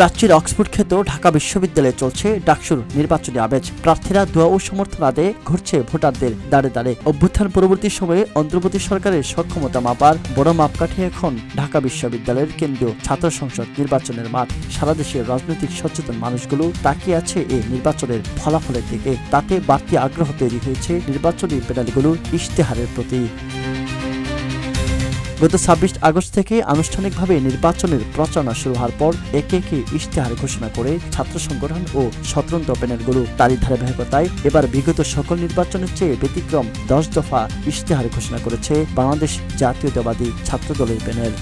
প্রাচ্যের অক্সফোর্ড খ্যাত ঢাকা বিশ্ববিদ্যালয়ে চলছে ডাকসুর নির্বাচনী আমেজ। প্রার্থীরা দোয়া ও সমর্থন আদায়ে ঘুরছে ভোটারদের দাঁড়ে দাঁড়ে। অভ্যুত্থান পরবর্তী সময়ে অন্তর্বর্তী সরকারের সক্ষমতা মাপার বড় মাপকাঠি এখন ঢাকা বিশ্ববিদ্যালয়ের কেন্দ্রীয় ছাত্র সংসদ নির্বাচনের মাঠ। সারা দেশের রাজনৈতিক সচেতন মানুষগুলো তাকিয়ে আছে এই নির্বাচনের ফলাফলের দিকে। তাতে বাড়তি আগ্রহ তৈরি হয়েছে নির্বাচনী প্যানেলগুলোর ইশতেহারের প্রতি। গত ২৬ আগস্ট থেকে আনুষ্ঠানিকভাবে নির্বাচনের প্রচারণা শুরু হওয়ার পর একে একে ইশতেহার ঘোষণা করে ছাত্র সংগঠন ও স্বতন্ত্র প্যানেলগুলো। তারই ধারাবাহিকতায় এবার বিগত সকল নির্বাচনের চেয়ে ব্যতিক্রম ১০ দফা ইশতেহার ঘোষণা করেছে বাংলাদেশ জাতীয়তাবাদী ছাত্রদলের প্যানেল।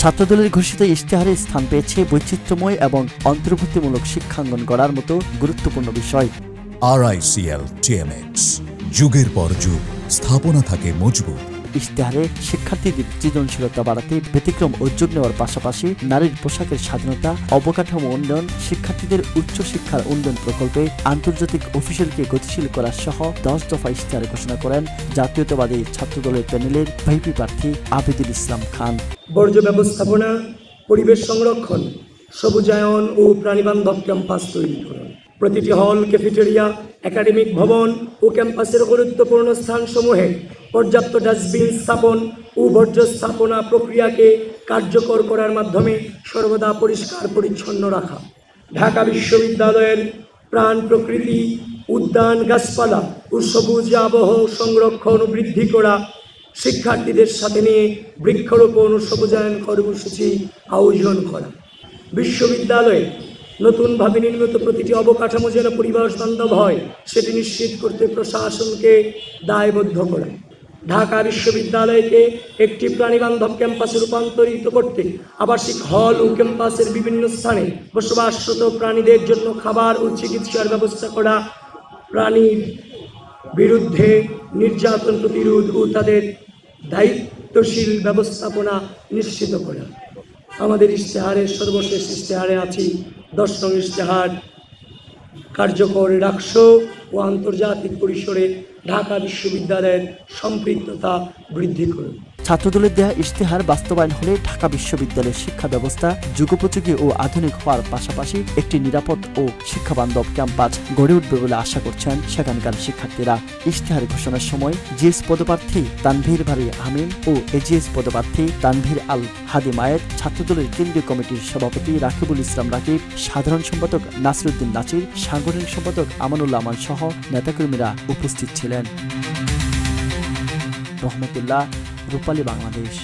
ছাত্রদলের ঘোষিত ইশতেহারে স্থান পেয়েছে বৈচিত্র্যময় এবং অন্তর্ভুক্তিমূলক শিক্ষাঙ্গন গড়ার মতো গুরুত্বপূর্ণ বিষয়। RICL TMX, যুগের পর যুগ স্থাপনা থাকে মজবুত। ইশতেহারে শিক্ষার্থীদের সৃজনশীলতা বাড়াতে ব্যতিক্রম উদ্যোগ নেওয়ার পাশাপাশি নারীর পোশাকের স্বাধীনতা, অবকাঠামো উন্নয়ন, শিক্ষার্থীদের উচ্চশিক্ষার উন্নয়ন প্রকল্পে আন্তর্জাতিক অফিসিয়ালকে গতিশীল করা সহ ১০ দফা ইশতেহার ঘোষণা করেন জাতীয়তাবাদী ছাত্রদলের প্যানেলের ভিপি প্রার্থী আবিদুল ইসলাম খান। বর্জ্য ব্যবস্থাপনা, পরিবেশ সংরক্ষণ, সবুজায়ন ও প্রাণীবান্ধব ক্যাম্পাস তৈরিকরণ, প্রতিটি হল, ক্যাফেটেরিয়া, একাডেমিক ভবন ও ক্যাম্পাসের গুরুত্বপূর্ণ স্থানসমূহে পর্যাপ্ত ডাস্টবিন স্থাপন ও বর্জ্য স্থাপনা প্রক্রিয়াকে কার্যকর করার মাধ্যমে সর্বদা পরিষ্কার পরিচ্ছন্ন রাখা, ঢাকা বিশ্ববিদ্যালয়ের প্রাণ প্রকৃতি, উদ্যান, গাছপালা ও সবুজ আবহ সংরক্ষণ ও বৃদ্ধি করা, শিক্ষার্থীদের সাথে নিয়ে বৃক্ষরোপণ ও সবুজায়ন কর্মসূচি আয়োজন করা, বিশ্ববিদ্যালয়ে নতুনভাবে নির্মিত প্রতিটি অবকাঠামো যেন পরিবেশ বান্ধব হয় সেটি নিশ্চিত করতে প্রশাসনকে দায়বদ্ধ করা, ঢাকা বিশ্ববিদ্যালয়কে একটি প্রাণীবান্ধব ক্যাম্পাসে রূপান্তরিত করতে আবাসিক হল ও ক্যাম্পাসের বিভিন্ন স্থানে বসবাসরত প্রাণীদের জন্য খাবার ও চিকিৎসার ব্যবস্থা করা, প্রাণীর বিরুদ্ধে নির্যাতন প্রতিরোধ ও তাদের দায়িত্বশীল ব্যবস্থাপনা নিশ্চিত করা। আমাদের ইশতেহারের সর্বশেষ ইশতেহারে আছি ১০ নং ইশতেহার কার্যকর রাখসো ও আন্তর্জাতিক পরিসরে ঢাকা বিশ্ববিদ্যালয়ের সম্পৃক্ততা বৃদ্ধি করুন। ছাত্রদলের দেয়া ইশতেহার বাস্তবায়ন হলে ঢাকা বিশ্ববিদ্যালয়ের শিক্ষা ব্যবস্থা যুগোপযোগী ও আধুনিক হওয়ার পাশাপাশি একটি নিরাপদ ও শিক্ষাবান্ধব ক্যাম্পাস গড়ে উঠবে বলে আশা করছেন সেখানকার শিক্ষার্থীরা। ইশতেহার ঘোষণার সময় জিএস পদপ্রার্থী তানভীর বারী আমিন ও এজিএস পদপ্রার্থী তানভীর আল হাদি মায়ের, ছাত্রদলের কেন্দ্রীয় কমিটির সভাপতি রাকিবুল ইসলাম রাকিব, সাধারণ সম্পাদক নাসিরউদ্দিন নাছির, সাংগঠনিক সম্পাদক আমানুল্লাহ আমান সহ নেতাকর্মীরা উপস্থিত ছিলেন। রহমতুল্লাহ, রূপালী বাংলাদেশ।